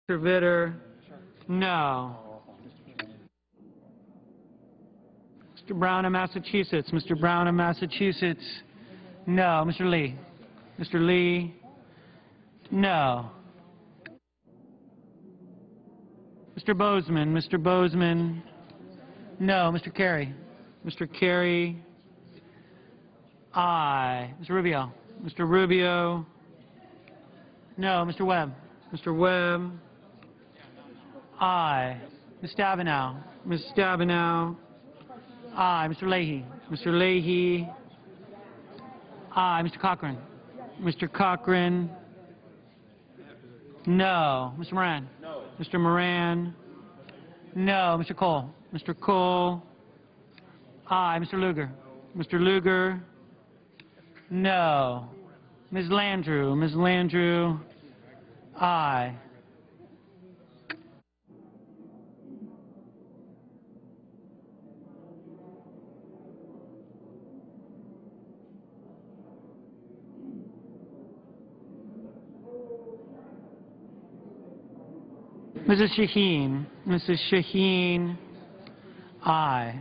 Mr. Vitter? No. Mr. Brown of Massachusetts? Mr. Brown of Massachusetts? No. Mr. Lee? Mr. Lee? No. Mr. Bozeman? Mr. Bozeman? No. Mr. Kerry? Mr. Kerry? Aye. Mr. Rubio? Mr. Rubio? No. Mr. Webb? Mr. Webb? Aye. Ms. Stabenow? Ms. Stabenow? Aye. Mr. Leahy? Mr. Leahy? Aye. Mr. Cochran? Mr. Cochran? No. Mr. Moran? No. Mr. Moran? No. Mr. Cole? Mr. Cole? Aye. Mr. Lugar? Mr. Lugar? No. Ms. Landrieu? Ms. Landrieu? Aye. Mrs. Shaheen? Mrs. Shaheen? Aye.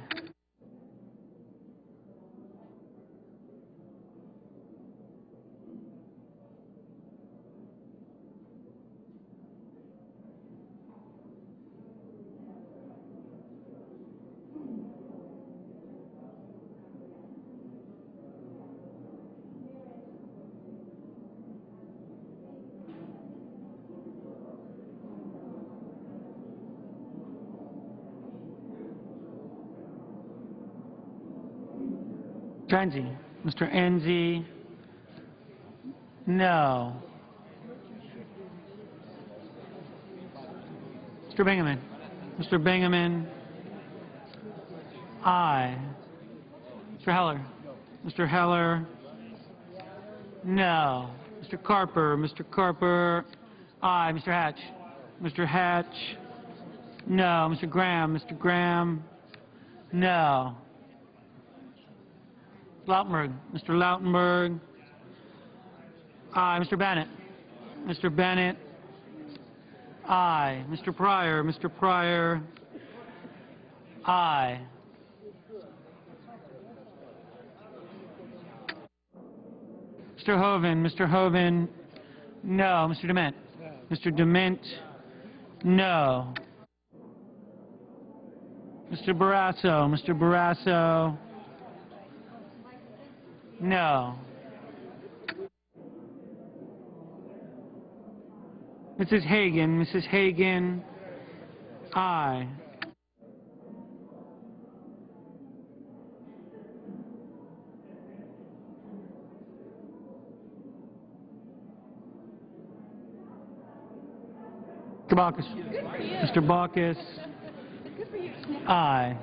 Enzi? Mr. Enzi? No. Mr. Bingaman? Mr. Bingaman? Aye. Mr. Heller? Mr. Heller? No. Mr. Carper? Mr. Carper? Aye. Mr. Hatch? Mr. Hatch? No. Mr. Graham? Mr. Graham? No. Lautenberg? Mr. Lautenberg? Aye. Mr. Bennett? Mr. Bennett? Aye. Mr. Pryor? Mr. Pryor? Aye. Mr. Hoven? Mr. Hoven? No. Mr. Dement? Mr. Dement? No. Mr. Barrasso? Mr. Barrasso? No. Mrs. Hagan? Mrs. Hagan? Aye. Mr. Baucus? Mr. Baucus? Aye.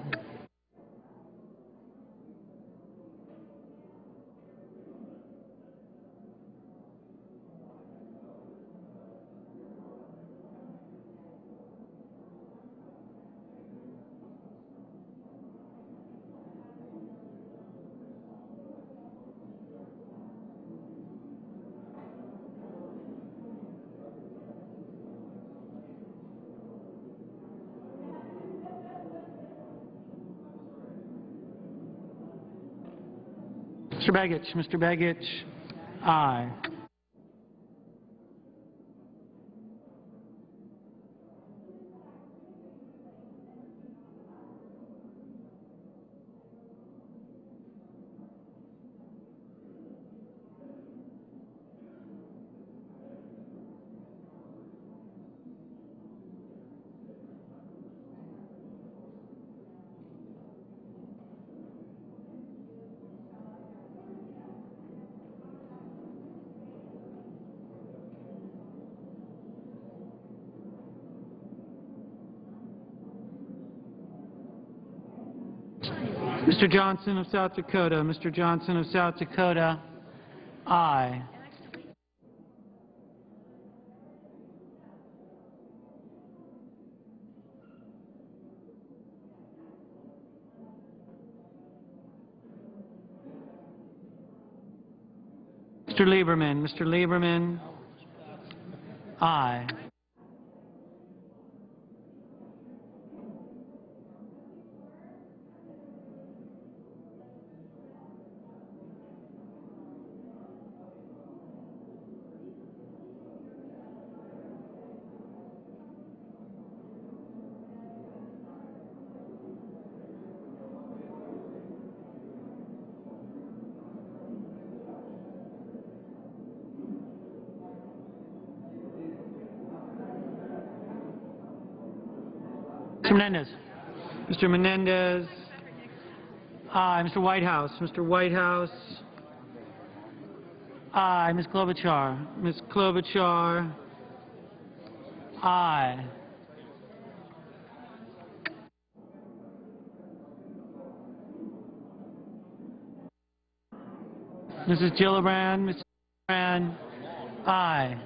Mr. Begich? Mr. Begich? Aye. Mr. Johnson of South Dakota? Mr. Johnson of South Dakota? Aye. Mr. Lieberman? Mr. Lieberman? Aye. Mr. Menendez. Mr. Menendez. Aye. Mr. Whitehouse. Mr. Whitehouse. Aye. Ms. Klobuchar. Ms. Klobuchar. Aye. Mrs. Gillibrand. Mrs. Gillibrand. Aye.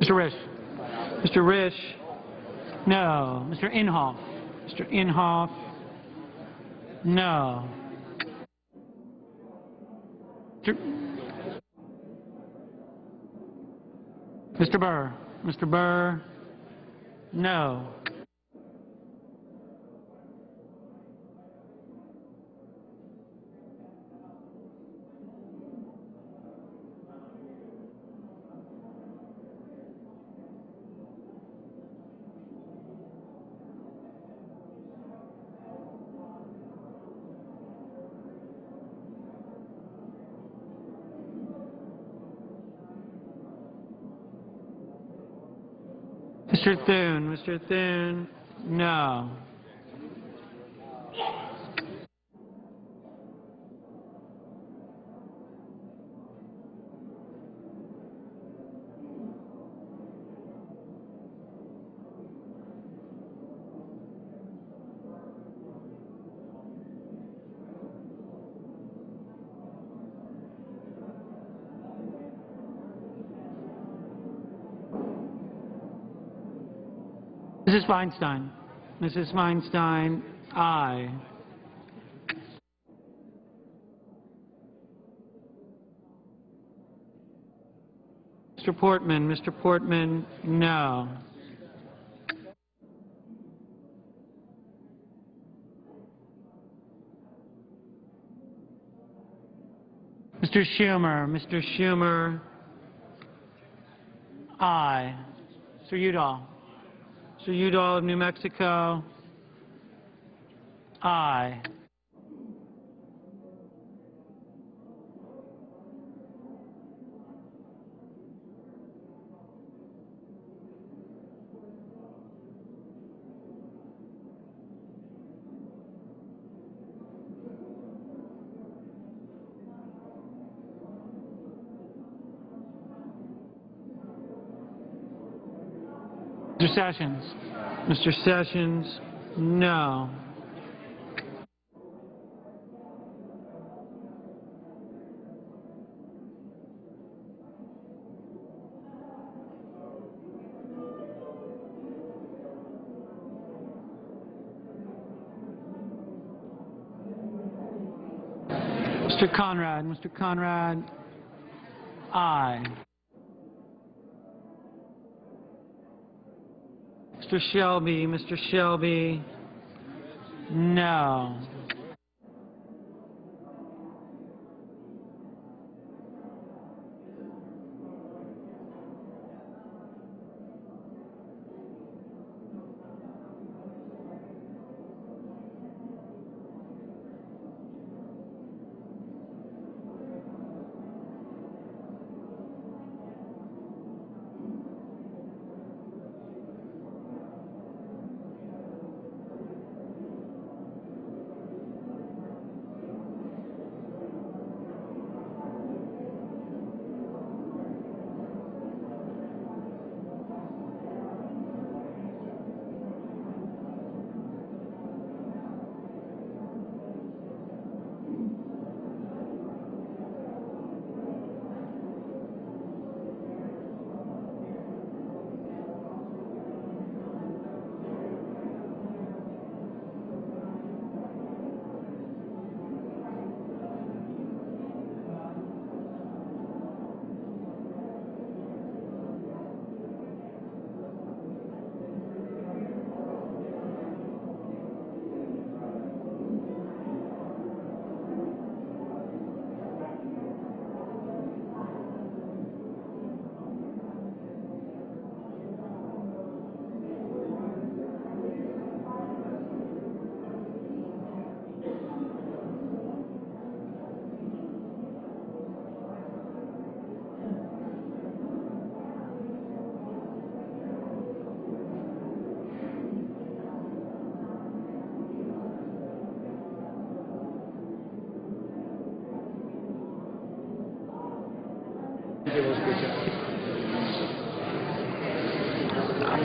Mr. Risch. Mr. Risch. No. Mr. Inhofe. Mr. Inhofe. No. Mr. Burr. Mr. Burr. No. Mr. Thune. Mr. Thune. No. Mrs. Feinstein. Mrs. Feinstein. Aye. Mr. Portman. Mr. Portman. No. Mr. Schumer. Mr. Schumer. Aye. Mr. Udall. Mr. Udall of New Mexico. Aye. Mr. Sessions. Mr. Sessions. No. Mr. Conrad. Mr. Conrad. Aye. Mr. Shelby. Mr. Shelby. No.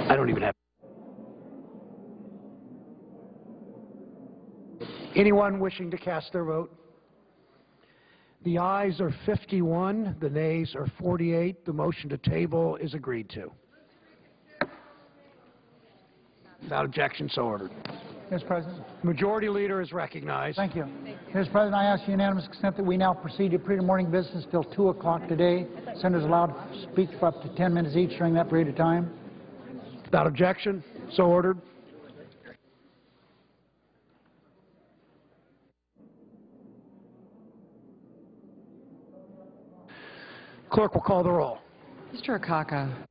I don't even have. Anyone wishing to cast their vote? The ayes are 51, the nays are 48. The motion to table is agreed to. Without objection, so ordered. Mr. President. Majority Leader is recognized. Thank you. Mr. President, I ask unanimous consent that we now proceed to pre-morning business till 2 o'clock today. Senators allowed to speak for up to 10 minutes each during that period of time. Without objection, so ordered. Clerk will call the roll. Mr. Akaka.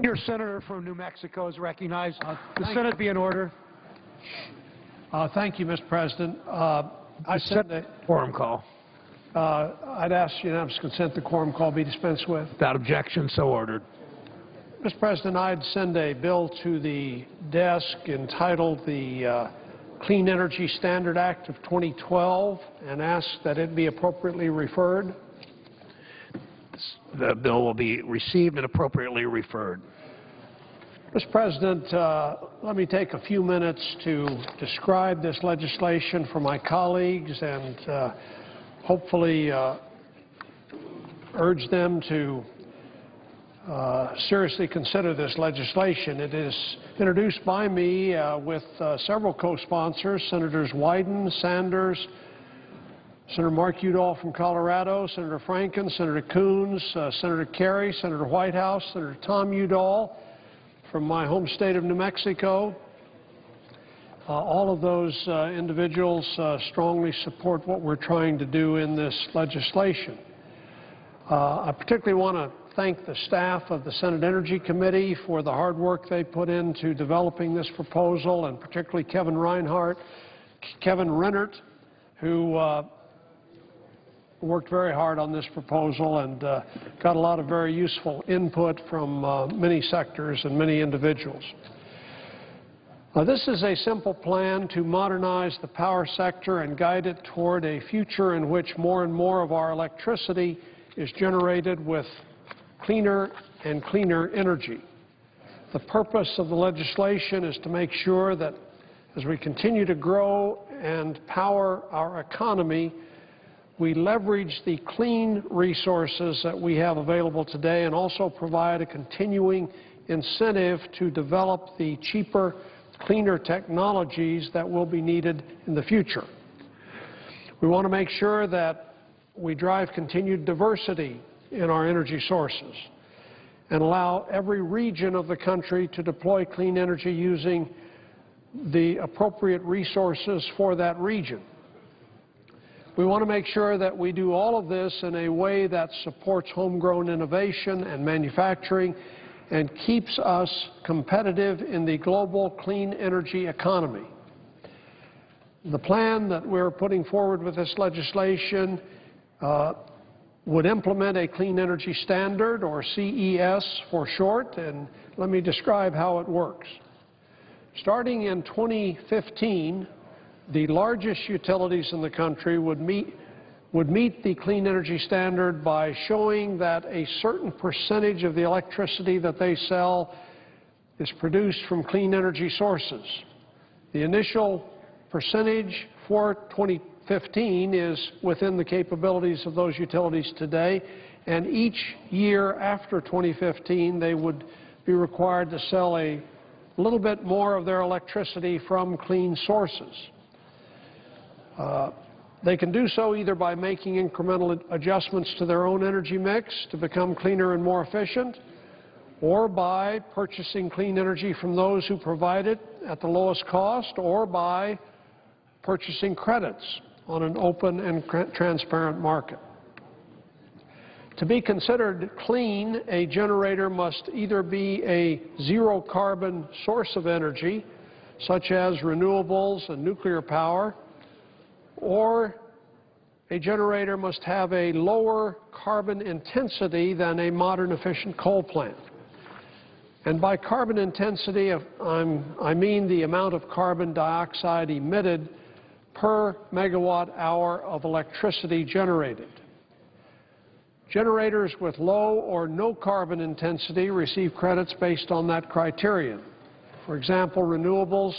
Your senator from New Mexico is recognized. The Senate be in order. Thank you, Mr. President. I send a quorum call. I'd ask unanimous consent the quorum call be dispensed with. Without objection, so ordered. Mr. President, I'd send a bill to the desk entitled the Clean Energy Standard Act of 2012 and ask that it be appropriately referred. The bill will be received and appropriately referred. Mr. President, let me take a few minutes to describe this legislation for my colleagues and hopefully urge them to seriously consider this legislation. It is introduced by me with several co-sponsors, Senators Wyden, Sanders, Senator Mark Udall from Colorado, Senator Franken, Senator Coons, Senator Kerry, Senator Whitehouse, Senator Tom Udall from my home state of New Mexico. All of those individuals strongly support what we're trying to do in this legislation. I particularly want to thank the staff of the Senate Energy Committee for the hard work they put into developing this proposal, and particularly Kevin Reinhart, Kevin Rennert, who worked very hard on this proposal and got a lot of very useful input from many sectors and many individuals. This is a simple plan to modernize the power sector and guide it toward a future in which more and more of our electricity is generated with cleaner and cleaner energy. The purpose of the legislation is to make sure that as we continue to grow and power our economy, we leverage the clean resources that we have available today and also provide a continuing incentive to develop the cheaper, cleaner technologies that will be needed in the future. We want to make sure that we drive continued diversity in our energy sources and allow every region of the country to deploy clean energy using the appropriate resources for that region. We want to make sure that we do all of this in a way that supports homegrown innovation and manufacturing and keeps us competitive in the global clean energy economy. The plan that we're putting forward with this legislation would implement a Clean Energy Standard, or CES for short, and let me describe how it works. Starting in 2015, the largest utilities in the country would meet the Clean Energy Standard by showing that a certain percentage of the electricity that they sell is produced from clean energy sources. The initial percentage for 2015 is within the capabilities of those utilities today, and each year after 2015 they would be required to sell a little bit more of their electricity from clean sources. They can do so either by making incremental adjustments to their own energy mix to become cleaner and more efficient, or by purchasing clean energy from those who provide it at the lowest cost, or by purchasing credits on an open and transparent market. To be considered clean, a generator must either be a zero-carbon source of energy, such as renewables and nuclear power, or a generator must have a lower carbon intensity than a modern efficient coal plant. And by carbon intensity, I mean the amount of carbon dioxide emitted per megawatt hour of electricity generated. Generators with low or no carbon intensity receive credits based on that criterion. For example, renewables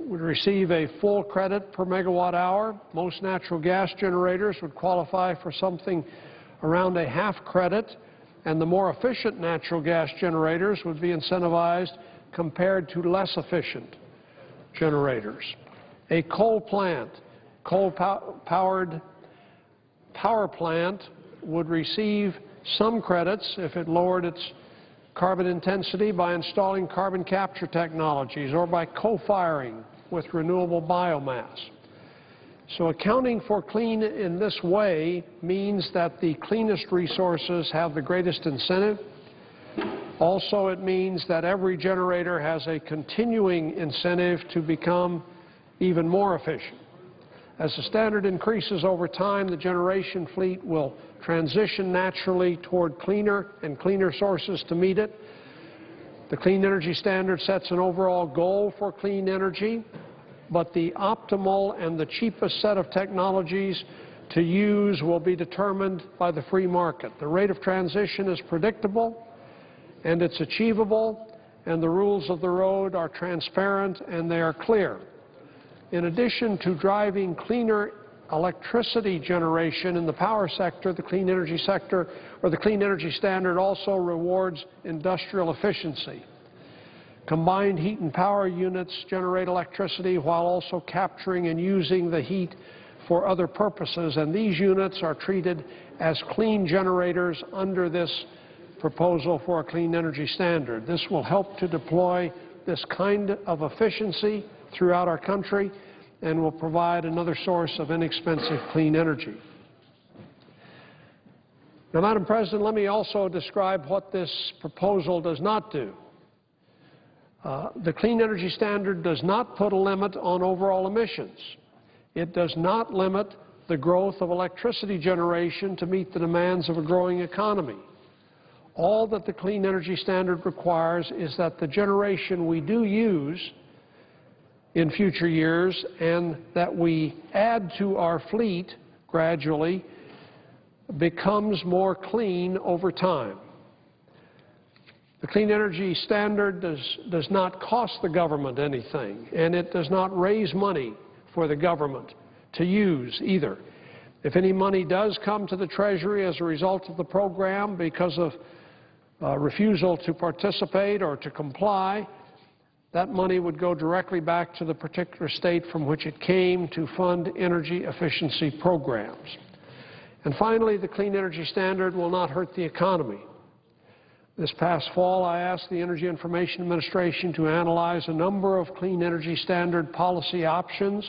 would receive a full credit per megawatt hour. Most natural gas generators would qualify for something around a half credit, and the more efficient natural gas generators would be incentivized compared to less efficient generators. A coal plant, coal-powered power plant would receive some credits if it lowered its carbon intensity by installing carbon capture technologies or by co-firing with renewable biomass. So accounting for clean in this way means that the cleanest resources have the greatest incentive. Also, it means that every generator has a continuing incentive to become even more efficient. As the standard increases over time, the generation fleet will transition naturally toward cleaner and cleaner sources to meet it. The Clean Energy Standard sets an overall goal for clean energy, but the optimal and the cheapest set of technologies to use will be determined by the free market. The rate of transition is predictable and it's achievable, and the rules of the road are transparent and they are clear. In addition to driving cleaner electricity generation in the power sector, the clean energy sector, or the clean energy standard also rewards industrial efficiency. Combined heat and power units generate electricity while also capturing and using the heat for other purposes, and these units are treated as clean generators under this proposal for a clean energy standard. This will help to deploy this kind of efficiency throughout our country and will provide another source of inexpensive clean energy. Now, Madam President, let me also describe what this proposal does not do. The clean energy standard does not put a limit on overall emissions. It does not limit the growth of electricity generation to meet the demands of a growing economy. All that the clean energy standard requires is that the generation we do use in future years and that we add to our fleet gradually becomes more clean over time. The clean energy standard does not cost the government anything, and it does not raise money for the government to use either. If any money does come to the Treasury as a result of the program because of refusal to participate or to comply, that money would go directly back to the particular state from which it came to fund energy efficiency programs. And finally, the clean energy standard will not hurt the economy. This past fall, I asked the Energy Information Administration to analyze a number of clean energy standard policy options.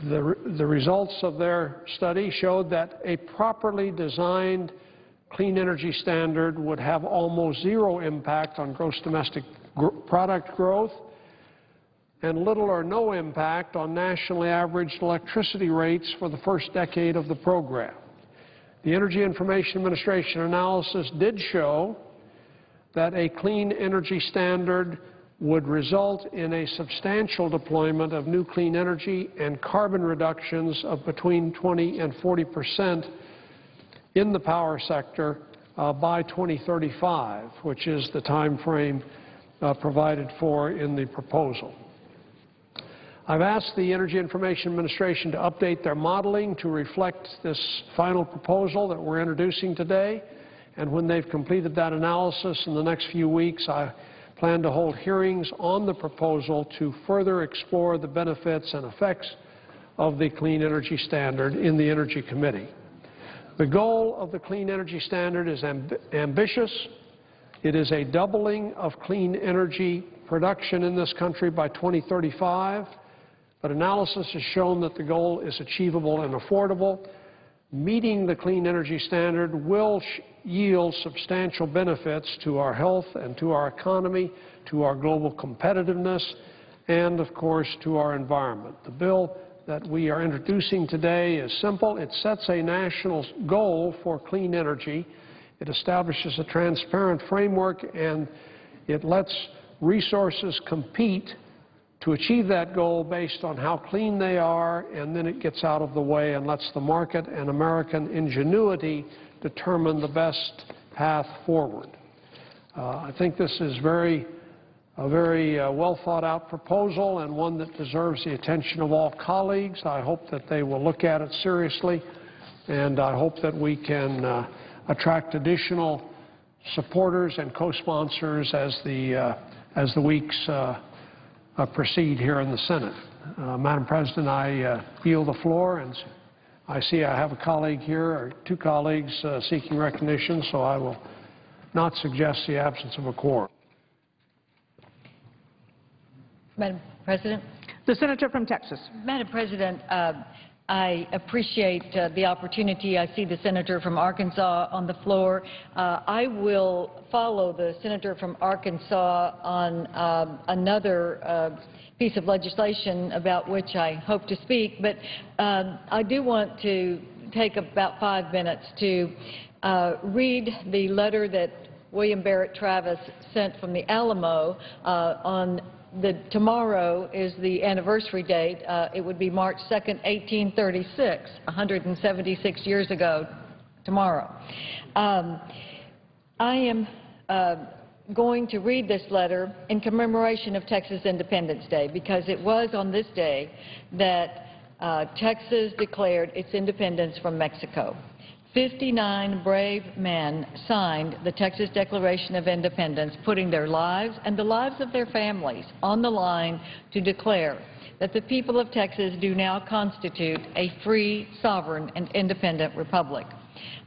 The results of their study showed that a properly designed clean energy standard would have almost zero impact on gross domestic product growth and little or no impact on nationally averaged electricity rates for the first decade of the program. The Energy Information Administration analysis did show that a clean energy standard would result in a substantial deployment of new clean energy and carbon reductions of between 20 and 40% in the power sector by 2035, which is the time frame provided for in the proposal. I've asked the Energy Information Administration to update their modeling to reflect this final proposal that we're introducing today, and when they've completed that analysis in the next few weeks, I plan to hold hearings on the proposal to further explore the benefits and effects of the Clean Energy Standard in the Energy Committee. The goal of the Clean Energy Standard is ambitious. It is a doubling of clean energy production in this country by 2035. But analysis has shown that the goal is achievable and affordable. Meeting the clean energy standard will yield substantial benefits to our health and to our economy, to our global competitiveness, and, of course, to our environment. The bill that we are introducing today is simple. It sets a national goal for clean energy. It establishes a transparent framework, and it lets resources compete to achieve that goal based on how clean they are, and then it gets out of the way and lets the market and American ingenuity determine the best path forward. I think this is a very well thought out proposal and one that deserves the attention of all colleagues. I hope that they will look at it seriously, and I hope that we can attract additional supporters and co-sponsors as the weeks proceed here in the Senate. Madam President, I yield the floor, and I see I have a colleague here, or two colleagues seeking recognition, so I will not suggest the absence of a quorum. Madam President. The senator from Texas. Madam President, I appreciate the opportunity. I see the senator from Arkansas on the floor. I will follow the senator from Arkansas on another piece of legislation about which I hope to speak, but I do want to take about 5 minutes to read the letter that William Barrett Travis sent from the Alamo on tomorrow is the anniversary date. It would be March 2nd, 1836, 176 years ago tomorrow. I am going to read this letter in commemoration of Texas Independence Day, because it was on this day that Texas declared its independence from Mexico. 59 brave men signed the Texas Declaration of Independence, putting their lives and the lives of their families on the line to declare that the people of Texas do now constitute a free, sovereign, and independent republic.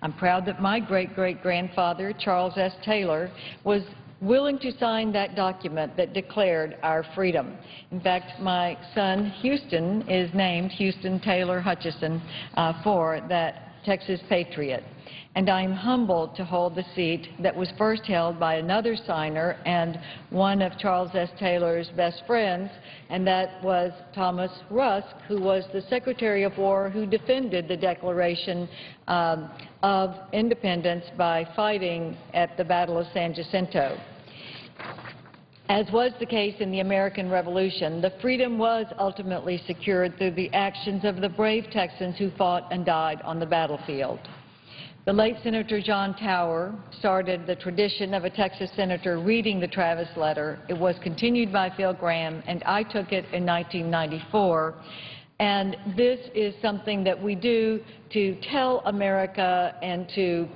I'm proud that my great-great-grandfather, Charles S. Taylor, was willing to sign that document that declared our freedom. In fact, my son Houston is named Houston Taylor Hutchison for that Texas patriot. And I'm humbled to hold the seat that was first held by another signer and one of Charles S. Taylor's best friends, and that was Thomas Rusk, who was the Secretary of War who defended the Declaration of Independence by fighting at the Battle of San Jacinto. As was the case in the American Revolution, the freedom was ultimately secured through the actions of the brave Texans who fought and died on the battlefield. The late Senator John Tower started the tradition of a Texas senator reading the Travis letter. It was continued by Phil Gramm, and I took it in 1994. And this is something that we do to tell America and to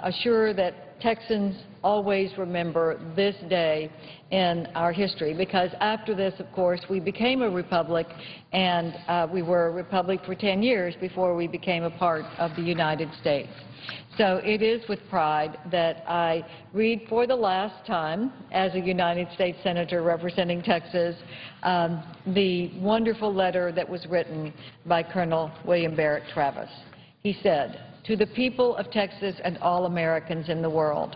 assure that Texans always remember this day in our history, because after this, of course, we became a republic, and we were a republic for 10 years before we became a part of the United States. So it is with pride that I read for the last time, as a United States Senator representing Texas, the wonderful letter that was written by Colonel William Barrett Travis. He said, "To the people of Texas and all Americans in the world,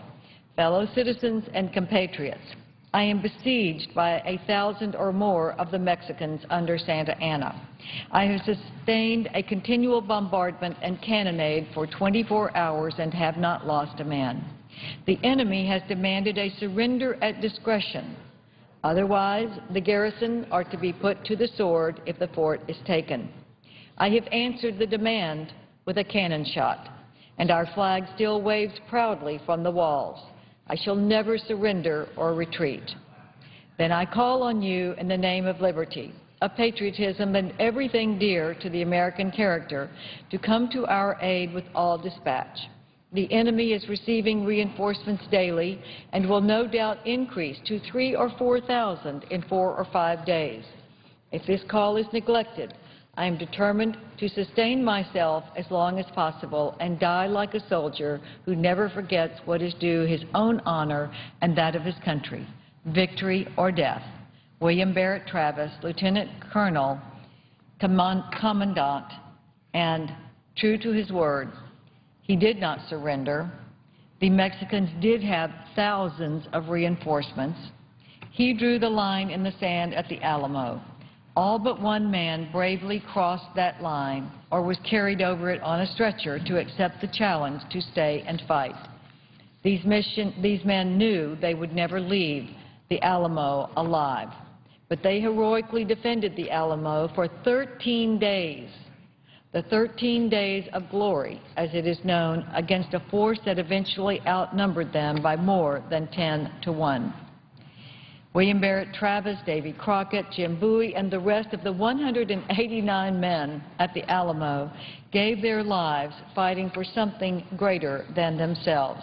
fellow citizens and compatriots, I am besieged by 1,000 or more of the Mexicans under Santa Anna. I have sustained a continual bombardment and cannonade for 24 hours and have not lost a man. The enemy has demanded a surrender at discretion. Otherwise, the garrison are to be put to the sword if the fort is taken. I have answered the demand with a cannon shot, and our flag still waves proudly from the walls. I shall never surrender or retreat. Then I call on you in the name of liberty, of patriotism, and everything dear to the American character, to come to our aid with all dispatch. The enemy is receiving reinforcements daily and will no doubt increase to 3,000 or 4,000 in 4 or 5 days. If this call is neglected, I am determined to sustain myself as long as possible and die like a soldier who never forgets what is due his own honor and that of his country. Victory or death. William Barrett Travis, Lieutenant Colonel, Commandant, and true to his word, he did not surrender. The Mexicans did have thousands of reinforcements. He drew the line in the sand at the Alamo. All but one man bravely crossed that line or was carried over it on a stretcher to accept the challenge to stay and fight. These men knew they would never leave the Alamo alive, but they heroically defended the Alamo for 13 days, the 13 days of glory, as it is known, against a force that eventually outnumbered them by more than 10-1. William Barrett Travis, Davy Crockett, Jim Bowie, and the rest of the 189 men at the Alamo gave their lives fighting for something greater than themselves.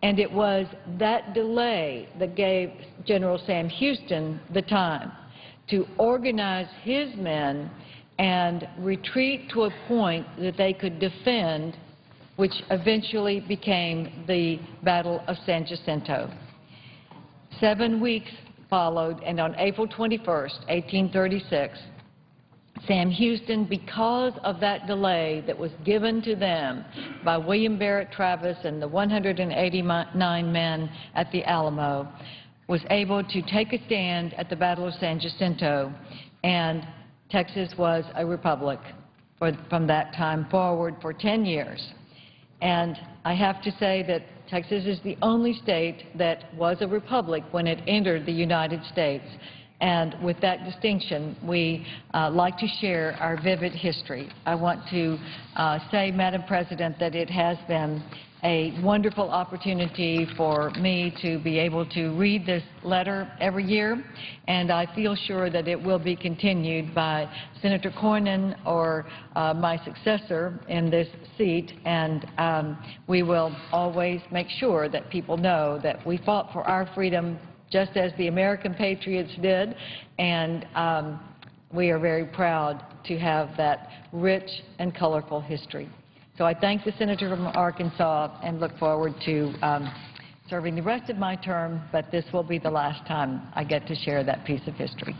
And it was that delay that gave General Sam Houston the time to organize his men and retreat to a point that they could defend, which eventually became the Battle of San Jacinto. 7 weeks followed, and on April 21st, 1836, Sam Houston, because of that delay that was given to them by William Barrett Travis and the 189 men at the Alamo, was able to take a stand at the Battle of San Jacinto, and Texas was a republic from that time forward for 10 years. And I have to say that Texas is the only state that was a republic when it entered the United States. And with that distinction, we like to share our vivid history. I want to say, Madam President, that it has been a wonderful opportunity for me to be able to read this letter every year, and I feel sure that it will be continued by Senator Cornyn or my successor in this seat, and we will always make sure that people know that we fought for our freedom just as the American patriots did, and we are very proud to have that rich and colorful history. So I thank the senator from Arkansas and look forward to serving the rest of my term, but this will be the last time I get to share that piece of history.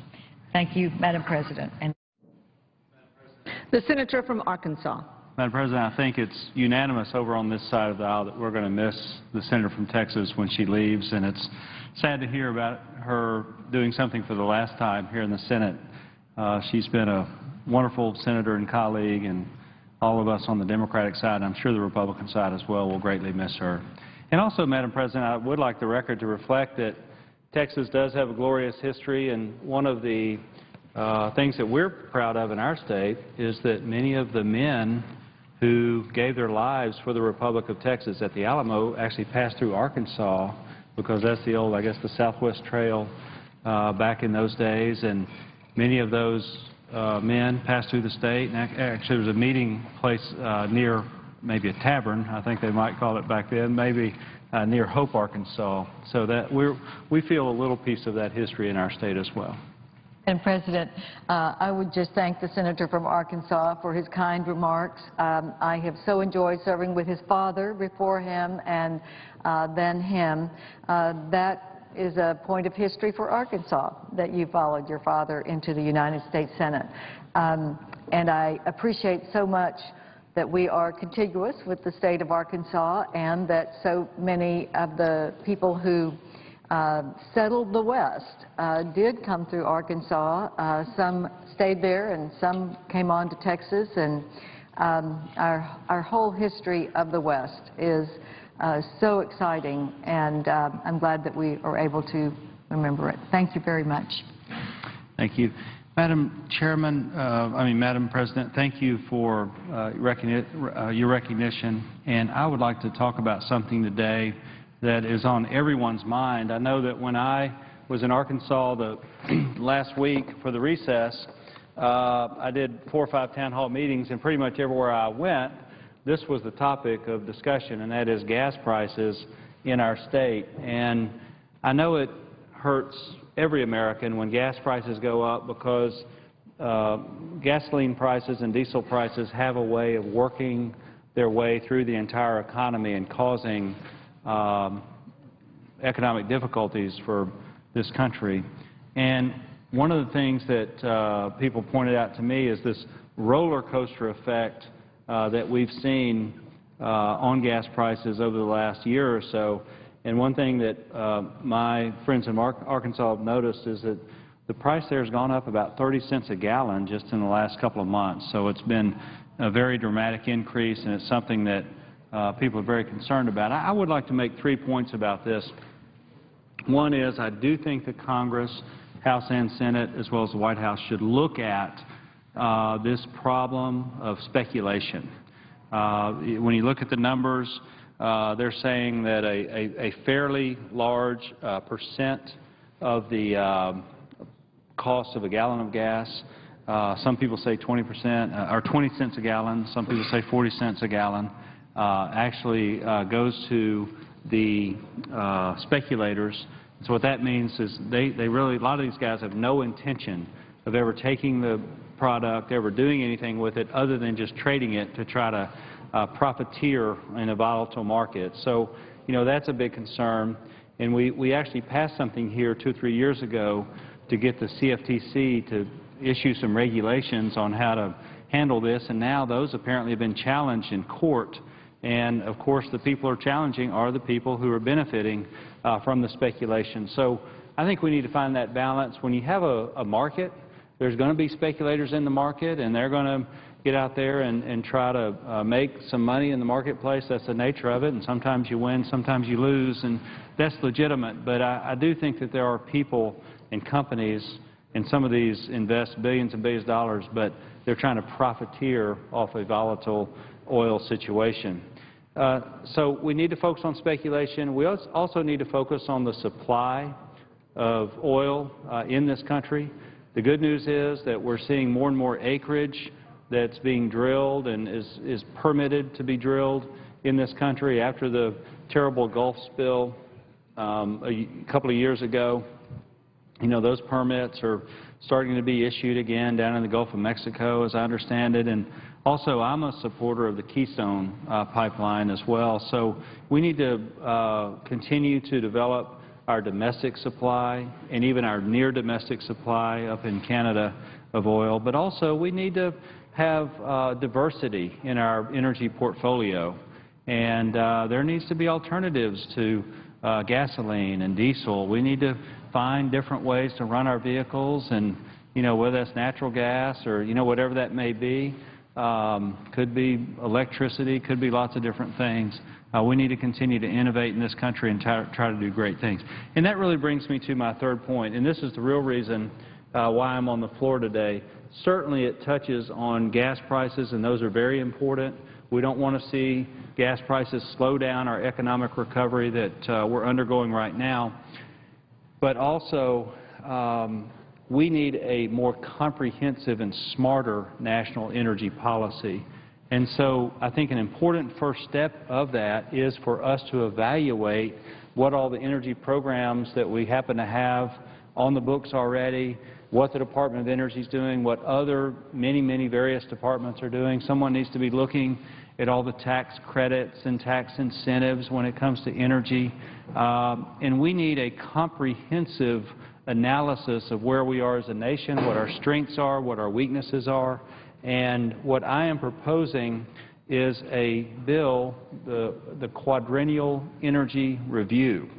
Thank you, Madam President. And the senator from Arkansas. Madam President, I think it's unanimous over on this side of the aisle that we're going to miss the senator from Texas when she leaves, and it's sad to hear about her doing something for the last time here in the Senate. She's been a wonderful senator and colleague, and all of us on the Democratic side, and I'm sure the Republican side as well, will greatly miss her. And also, Madam President, I would like the record to reflect that Texas does have a glorious history, and one of the things that we're proud of in our state is that many of the men who gave their lives for the Republic of Texas at the Alamo actually passed through Arkansas, because that's the old, I guess, the Southwest Trail back in those days, and many of those men passed through the state. And actually, there was a meeting place near maybe a tavern, I think they might call it back then, maybe near Hope, Arkansas. So that we feel a little piece of that history in our state as well. And President, I would just thank the senator from Arkansas for his kind remarks. I have so enjoyed serving with his father before him and then him. That is a point of history for Arkansas, that you followed your father into the United States Senate. And I appreciate so much that we are contiguous with the state of Arkansas, and that so many of the people who settled the West did come through Arkansas. Some stayed there and some came on to Texas, and our whole history of the West is so exciting, and I'm glad that we are able to remember it. Thank you very much. Thank you. Madam President, thank you for your recognition, and I would like to talk about something today that is on everyone's mind. I know that when I was in Arkansas last week for the recess, I did 4 or 5 town hall meetings, and pretty much everywhere I went, this was the topic of discussion, and that is gas prices in our state. And I know it hurts every American when gas prices go up, because gasoline prices and diesel prices have a way of working their way through the entire economy and causing economic difficulties for this country. And one of the things that people pointed out to me is this roller coaster effect that we've seen on gas prices over the last year or so. And one thing that my friends in Arkansas have noticed is that the price there has gone up about 30 cents a gallon just in the last couple of months. So it's been a very dramatic increase, and it's something that people are very concerned about. I would like to make 3 points about this. One is, I do think that Congress, House and Senate, as well as the White House, should look at this problem of speculation. When you look at the numbers, they're saying that a fairly large percent of the cost of a gallon of gas, some people say 20%, or 20 cents a gallon, some people say 40 cents a gallon, actually goes to the speculators. So what that means is they really, a lot of these guys have no intention of ever taking the product, ever doing anything with it other than just trading it to try to profiteer in a volatile market. So, you know, that's a big concern. And we actually passed something here 2 or 3 years ago to get the CFTC to issue some regulations on how to handle this, and now those apparently have been challenged in court. And of course, the people who are challenging are the people who are benefiting from the speculation. So I think we need to find that balance. When you have a market, there's going to be speculators in the market, and they're going to get out there and try to make some money in the marketplace. That's the nature of it, and sometimes you win, sometimes you lose, and that's legitimate. But I do think that there are people and companies And some of these invest billions and billions of dollars, but they're trying to profiteer off a volatile oil situation. So we need to focus on speculation. We also need to focus on the supply of oil in this country. The good news is that we're seeing more and more acreage that's being drilled and is permitted to be drilled in this country after the terrible Gulf spill a couple of years ago. You know, those permits are starting to be issued again down in the Gulf of Mexico, as I understand it. And also, I'm a supporter of the Keystone pipeline as well. So we need to continue to develop our domestic supply and even our near domestic supply up in Canada of oil. But also, we need to have diversity in our energy portfolio. And there needs to be alternatives to gasoline and diesel. We need to find different ways to run our vehicles, and, you know, whether that's natural gas or, you know, whatever that may be. Could be electricity, could be lots of different things. We need to continue to innovate in this country and try to do great things. And that really brings me to my third point, and this is the real reason why I'm on the floor today. Certainly it touches on gas prices, and those are very important. We don't want to see gas prices slow down our economic recovery that we're undergoing right now. But also, we need a more comprehensive and smarter national energy policy. And so I think an important first step of that is for us to evaluate what all the energy programs that we happen to have on the books already, what the Department of Energy is doing, what other many various departments are doing. Someone needs to be looking at all the tax credits and tax incentives when it comes to energy. And we need a comprehensive analysis of where we are as a nation, what our strengths are, what our weaknesses are. And what I am proposing is a bill, the Quadrennial Energy Review.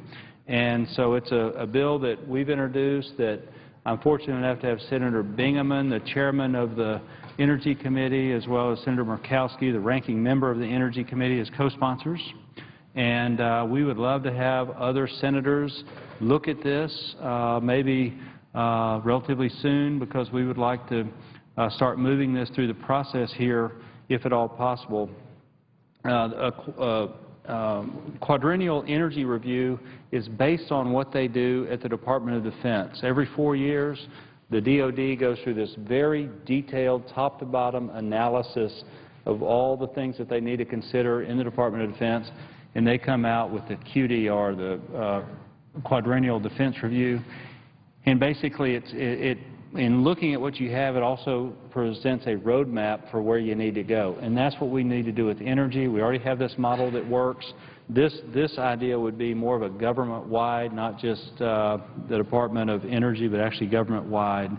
And so it's a bill that we've introduced that I'm fortunate enough to have Senator Bingaman, the chairman of the Energy Committee, as well as Senator Murkowski, the ranking member of the Energy Committee, as co-sponsors. And we would love to have other senators look at this, maybe relatively soon, because we would like to start moving this through the process here, if at all possible. Quadrennial Energy Review is based on what they do at the Department of Defense. Every 4 years, the DOD goes through this very detailed, top-to-bottom analysis of all the things that they need to consider in the Department of Defense, and they come out with the QDR, the Quadrennial Defense Review. And basically, in looking at what you have, it also presents a roadmap for where you need to go. And that's what we need to do with energy. We already have this model that works. This idea would be more of a government-wide, not just the Department of Energy, but actually government-wide.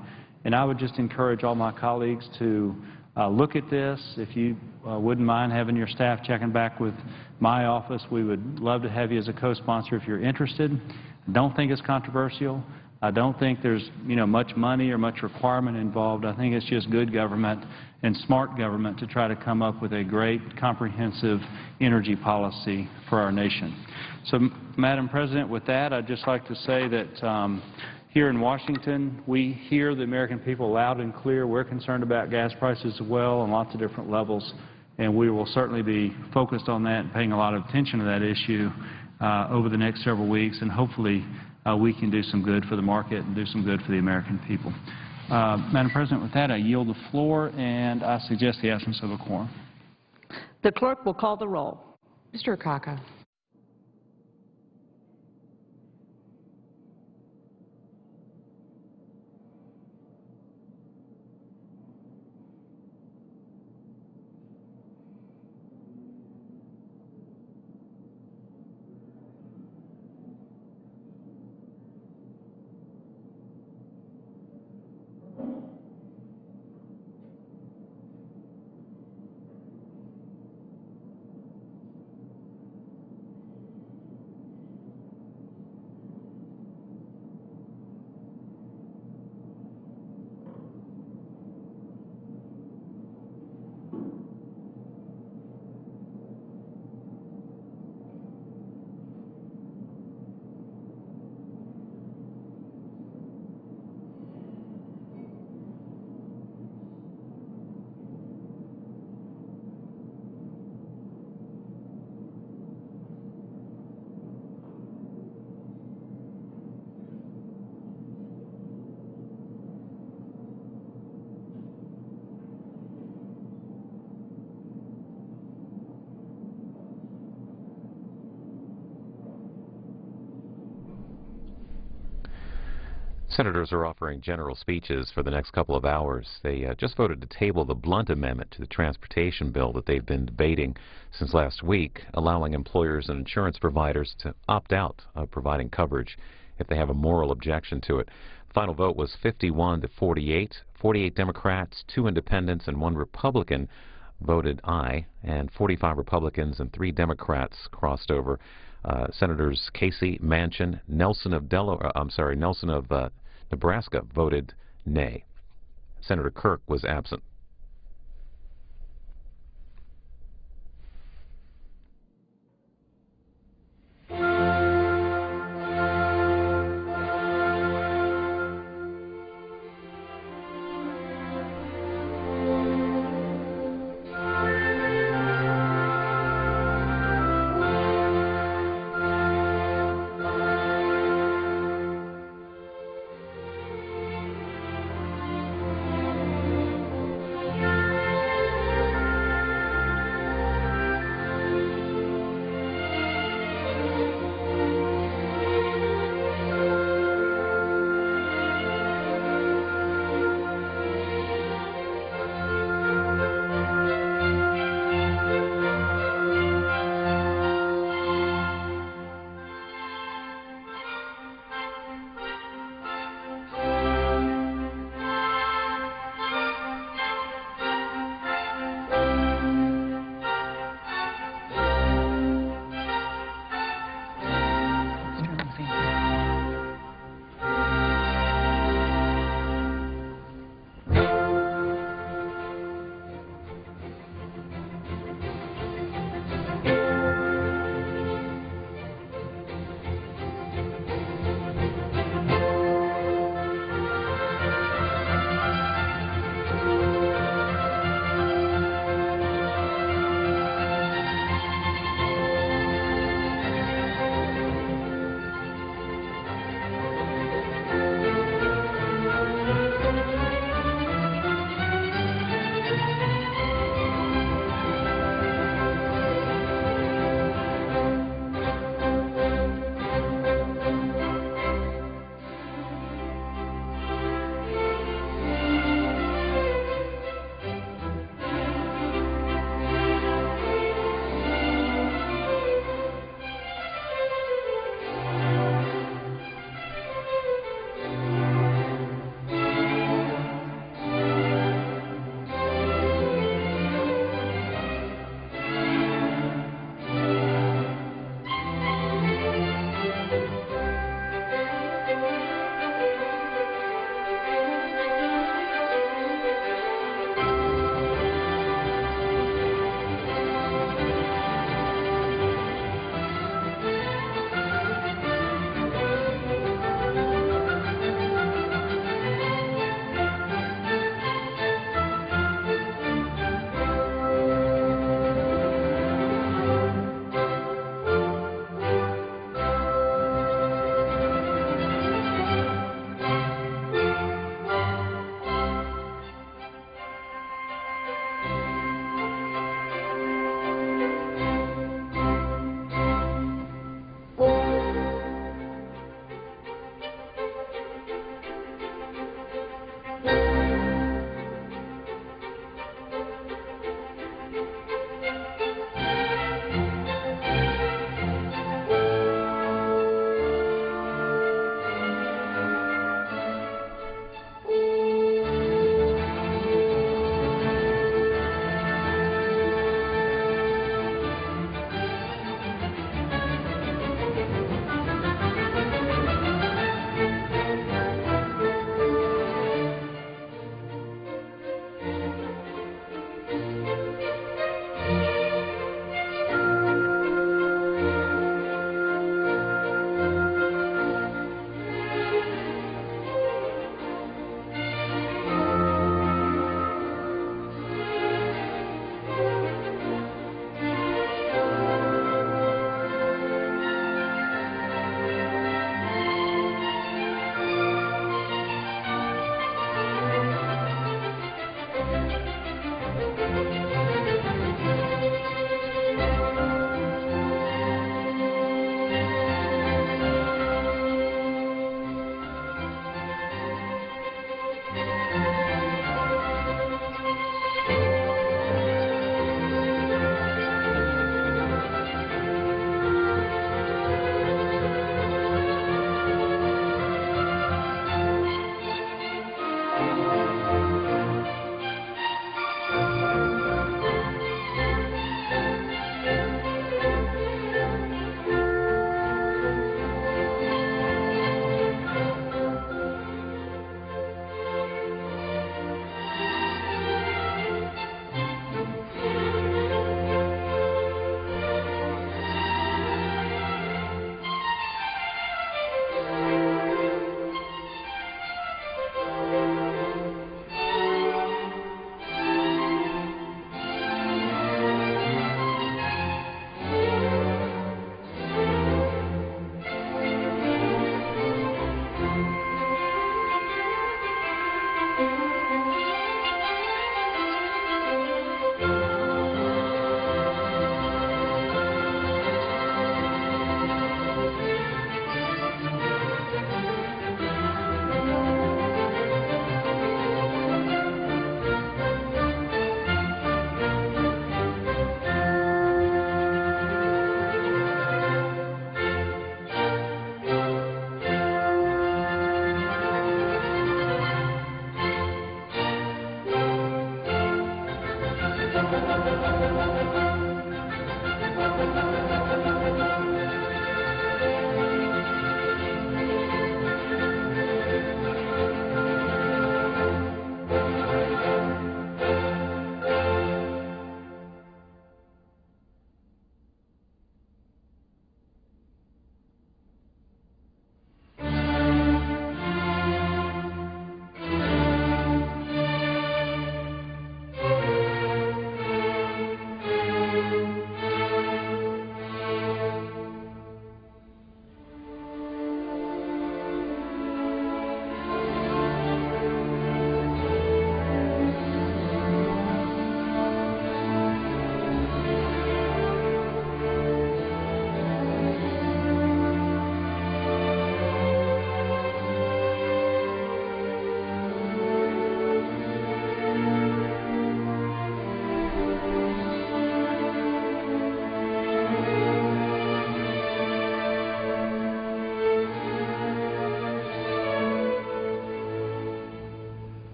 And I would just encourage all my colleagues to look at this. If you wouldn't mind having your staff checking back with my office, we would love to have you as a co-sponsor if you're interested. Don't think it's controversial. I don't think there's, much money or much requirement involved. I think it's just good government and smart government to try to come up with a great, comprehensive energy policy for our nation. So, Madam President, with that, I'd just like to say that here in Washington, we hear the American people loud and clear. We're concerned about gas prices as well on lots of different levels, and we will certainly be focused on that and paying a lot of attention to that issue over the next several weeks, and hopefully we can do some good for the market and do some good for the American people. Madam President, with that, I yield the floor, and I suggest the absence of a quorum. The clerk will call the roll. Mr. Akaka. Senators are offering general speeches for the next couple of hours. They just voted to table the blunt amendment to the transportation bill that they've been debating since last week, allowing employers and insurance providers to opt out of providing coverage if they have a moral objection to it. The final vote was 51 to 48. 48 Democrats, 2 independents, and 1 Republican voted aye, and 45 Republicans and 3 Democrats crossed over. Senators Casey, Manchin, Nelson of Nebraska voted nay. Senator Kirk was absent.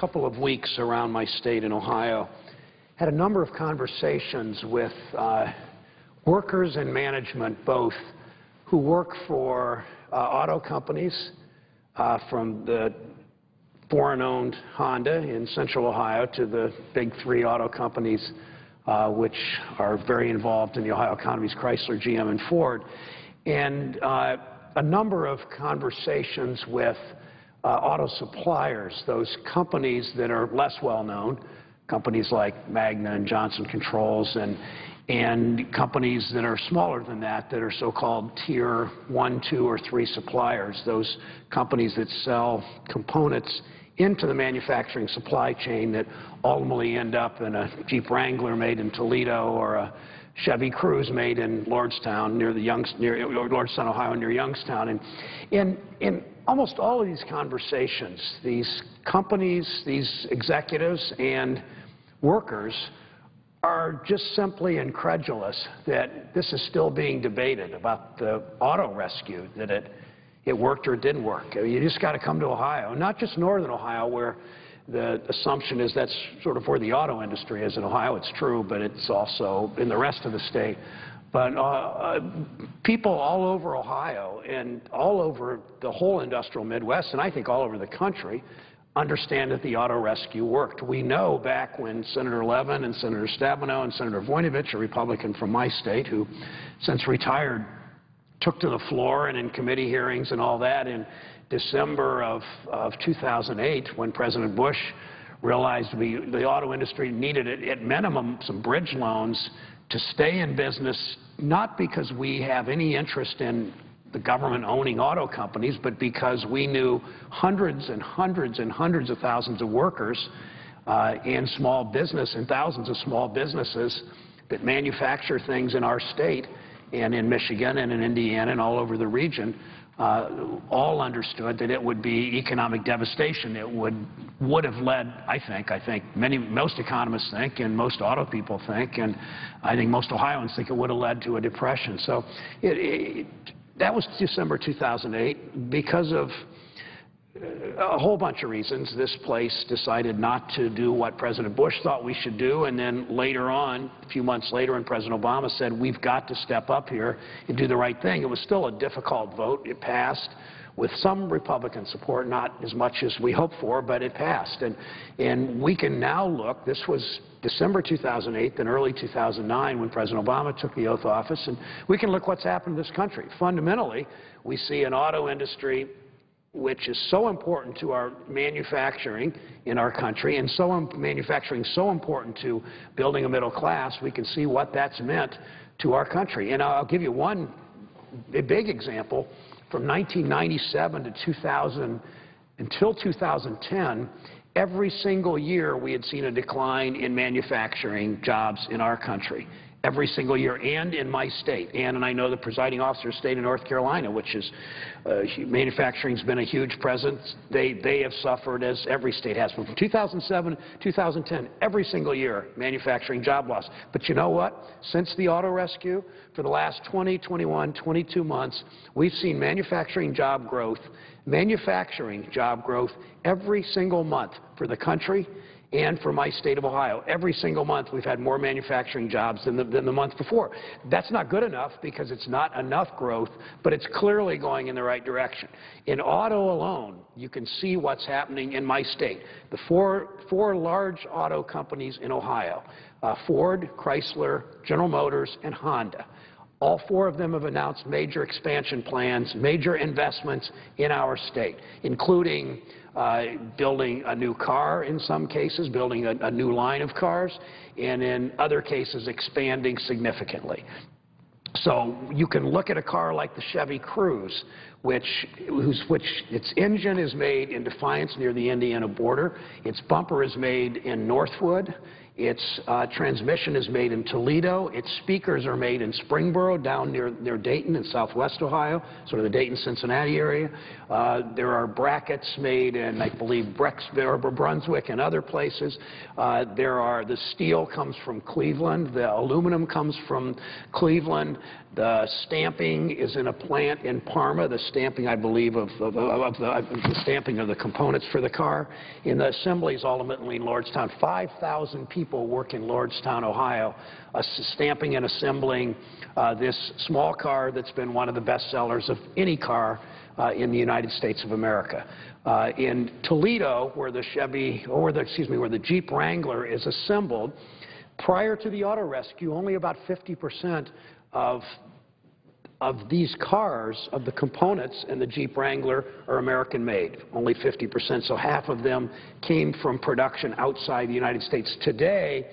couple of weeks around my state in Ohio, had a number of conversations with workers and management, both who work for auto companies, from the foreign-owned Honda in Central Ohio to the big three auto companies which are very involved in the Ohio economies, Chrysler, GM, and Ford, and a number of conversations with auto suppliers, those companies that are less well-known, companies like Magna and Johnson Controls, and companies that are smaller than that are so-called Tier 1, 2, or 3 suppliers, those companies that sell components into the manufacturing supply chain that ultimately end up in a Jeep Wrangler made in Toledo or a Chevy Cruze made in Lordstown, near Lordstown, Ohio, near Youngstown. And in almost all of these conversations, these companies, these executives and workers are just simply incredulous that this is still being debated about the auto rescue, that it worked or it didn't work. You just got to come to Ohio, not just northern Ohio, where the assumption is that's sort of where the auto industry is. In Ohio, it's true, but it's also in the rest of the state. But people all over Ohio and all over the whole industrial Midwest, and I think all over the country, understand that the auto rescue worked. We know back when Senator Levin and Senator Stabenow and Senator Voinovich, a Republican from my state who since retired, took to the floor and in committee hearings and all that in December of 2008, when President Bush realized the auto industry needed, at minimum, some bridge loans to stay in business, not because we have any interest in the government owning auto companies, but because we knew hundreds and hundreds and hundreds of thousands of workers in small business and thousands of small businesses that manufacture things in our state and in Michigan and in Indiana and all over the region, all understood that it would be economic devastation. It would have led, I think most economists think, and most auto people think, and I think most Ohioans think it would have led to a depression. So that was December 2008. Because of a whole bunch of reasons, this place decided not to do what President Bush thought we should do, and then later on, a few months later, when President Obama said, we've got to step up here and do the right thing. It was still a difficult vote. It passed with some Republican support, not as much as we hoped for, but it passed. And we can now look, this was December 2008, then early 2009, when President Obama took the oath of office, and we can look what's happened to this country. Fundamentally, we see an auto industry which is so important to our manufacturing in our country, and manufacturing so important to building a middle class. We can see what that's meant to our country. And I'll give you a big example. From 1997 to 2000, until 2010, every single year we had seen a decline in manufacturing jobs in our country. Every single year, and in my state. And I know the presiding officer's state of North Carolina, which is, manufacturing's been a huge presence. They have suffered, as every state has. But from 2007 to 2010, every single year, manufacturing job loss. But you know what? Since the auto rescue, for the last 20, 21, 22 months, we've seen manufacturing job growth every single month for the country and for my state of Ohio. Every single month we've had more manufacturing jobs than the month before. That's not good enough because it's not enough growth, but it's clearly going in the right direction. In auto alone, you can see what's happening in my state. The four large auto companies in Ohio, Ford, Chrysler, General Motors, and Honda. All four of them have announced major expansion plans, major investments in our state, including building a new car in some cases, building a new line of cars, and in other cases expanding significantly. So you can look at a car like the Chevy Cruze, which its engine is made in Defiance near the Indiana border, its bumper is made in Northwood, its transmission is made in Toledo. Its speakers are made in Springboro, down near Dayton in southwest Ohio, sort of the Dayton-Cincinnati area. There are brackets made in, I believe, Brunswick and other places. The steel comes from Cleveland. The aluminum comes from Cleveland. The stamping is in a plant in Parma, the stamping, I believe, of the stamping of the components for the car. In the assemblies, ultimately in Lordstown, 5,000 people work in Lordstown, Ohio, stamping and assembling this small car that's been one of the best sellers of any car in the United States of America. In Toledo, where the Jeep Wrangler is assembled, prior to the auto rescue, only about 50% of these cars, of the components in the Jeep Wrangler, are American-made, only 50%. So half of them came from production outside the United States. Today,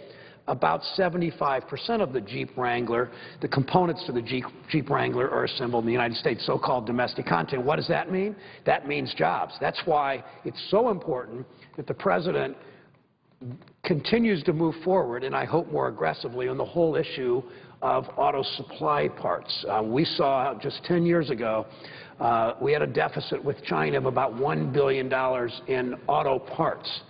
about 75% of the Jeep Wrangler, the components to the Jeep Wrangler, are assembled in the United States, so-called domestic content. What does that mean? That means jobs. That's why it's so important that the President continues to move forward, and I hope more aggressively, on the whole issue of auto supply parts. We saw just 10 years ago, we had a deficit with China of about $1 billion in auto parts.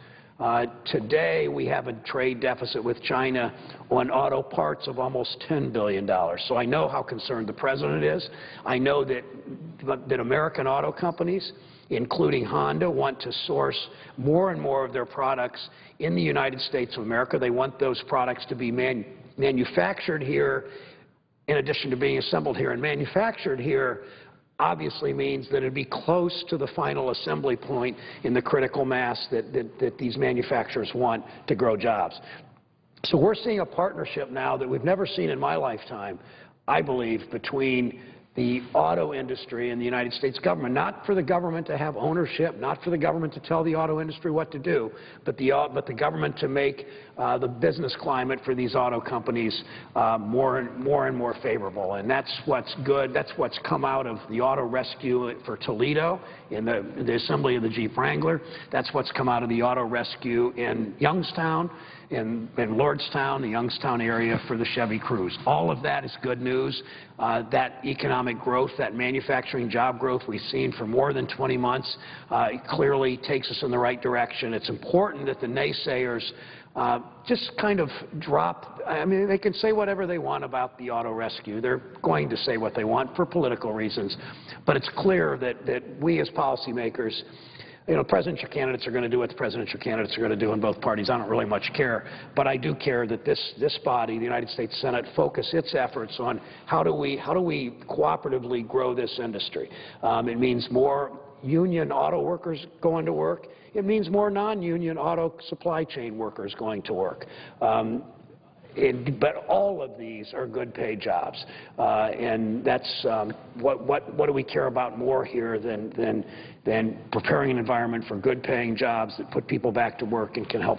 Today, we have a trade deficit with China on auto parts of almost $10 billion. So I know how concerned the President is. I know that American auto companies, including Honda, want to source more and more of their products in the United States of America. They want those products to be manufactured here in addition to being assembled here. And manufactured here obviously means that it would be close to the final assembly point in the critical mass that these manufacturers want to grow jobs. So we're seeing a partnership now that we've never seen in my lifetime, I believe, between the auto industry and the United States government, not for the government to have ownership, not for the government to tell the auto industry what to do, but the government to make the business climate for these auto companies more and more favorable. And that's what's good. That's what's come out of the auto rescue for Toledo in the assembly of the Jeep Wrangler. That's what's come out of the auto rescue in Youngstown, in Lordstown, the Youngstown area for the Chevy Cruze. All of that is good news. That economic growth, that manufacturing job growth we've seen for more than 20 months clearly takes us in the right direction. It's important that the naysayers just kind of drop. I mean, they can say whatever they want about the auto rescue. They're going to say what they want for political reasons. But it's clear that we as policymakers, you know, presidential candidates are going to do what the presidential candidates are going to do in both parties. I don't really much care. But I do care that this body, the United States Senate, focus its efforts on how do we cooperatively grow this industry. It means more union auto workers going to work. It means more non-union auto supply chain workers going to work. But all of these are good-paid jobs, and that's what do we care about more here than preparing an environment for good-paying jobs that put people back to work and can help